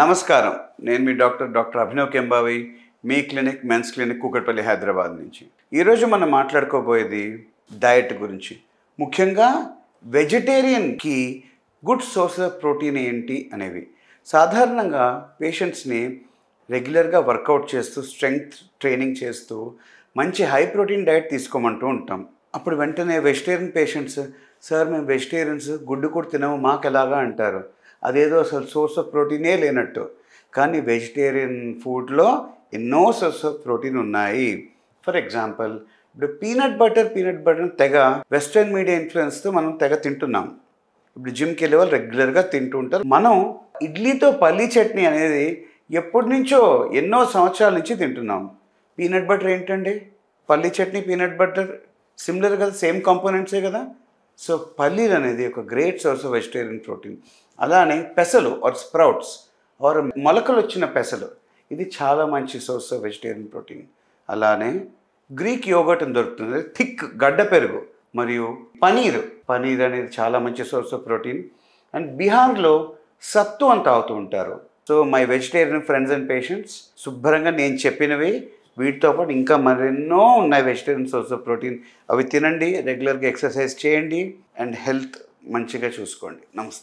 నమస్కారం. నేను మీ డాక్టర్ అభినవ్ కెంబావి, మీ clinic men's clinic Kukatpally Hyderabad నుంచి. ఈరోజు మనం మాట్లాడుకోబోయేది డయట్ గురించి. ముఖ్యంగా వెజిటేరియన్కి గుడ్ సోర్స్ ఆఫ్ ప్రోటీన్ ఏంటి అనేవి. సాధారణంగా పేషెంట్స్ని రెగ్యులర్గా వర్కౌట్ చేస్తూ స్ట్రెంగ్త్ ట్రైనింగ్ చేస్తూ మంచి హై ప్రోటీన్ డయట్ తీసుకోమంటూ ఉంటాం. అప్పుడు వెంటనే వెజిటేరియన్ పేషెంట్స్, సార్ మేము వెజిటేరియన్స్ గుడ్డు కూడా తినము మాకు ఎలాగా అంటారు. అదేదో అసలు సోర్స్ ఆఫ్ ప్రోటీనే లేనట్టు. కానీ వెజిటేరియన్ ఫుడ్లో ఎన్నో సోర్స్ ఆఫ్ ప్రోటీన్ ఉన్నాయి. ఫర్ ఎగ్జాంపుల్, ఇప్పుడు పీనట్ బటర్ తెగ వెస్ట్రన్ మీడియా ఇన్ఫ్లుయెన్స్తో మనం తెగ తింటున్నాం. ఇప్పుడు జిమ్కి వెళ్ళే వాళ్ళు రెగ్యులర్గా తింటూ ఉంటారు. మనం ఇడ్లీతో పల్లీ చట్నీ అనేది ఎప్పటి నుంచో ఎన్నో సంవత్సరాల నుంచి తింటున్నాం. పీనట్ బటర్ ఏంటండి? పల్లీ చట్నీ పీనట్ బటర్ సిమిలర్ కదా, సేమ్ కాంపోనెంట్సే కదా. సో పల్లీలు అనేది ఒక great source of vegetarian protein. అలానే పెసలు ఆర్ స్ప్రౌట్స్ ఆర్ మొలకలు వచ్చిన పెసలు, ఇది చాలా మంచి సోర్స్ ఆఫ్ వెజిటేరియన్ ప్రోటీన్. అలానే గ్రీక్ యోగర్ట్ అని దొరుకుతుంది, థిక్ గడ్డ పెరుగు, మరియు పనీర్ అనేది చాలా మంచి సోర్స్ ఆఫ్ ప్రోటీన్. అండ్ బీహార్లో సత్తు అని తాగుతూ ఉంటారు. So my vegetarian friends and patients, శుభ్రంగా నేను చెప్పినవి వీటితో పాటు ఇంకా మరెన్నో ఉన్నాయి వెజిటేరియన్ సోర్స్ ఆఫ్ ప్రోటీన్. అవి తినండి, రెగ్యులర్గా ఎక్సర్సైజ్ చేయండి అండ్ హెల్త్ మంచిగా చూసుకోండి. నమస్తే.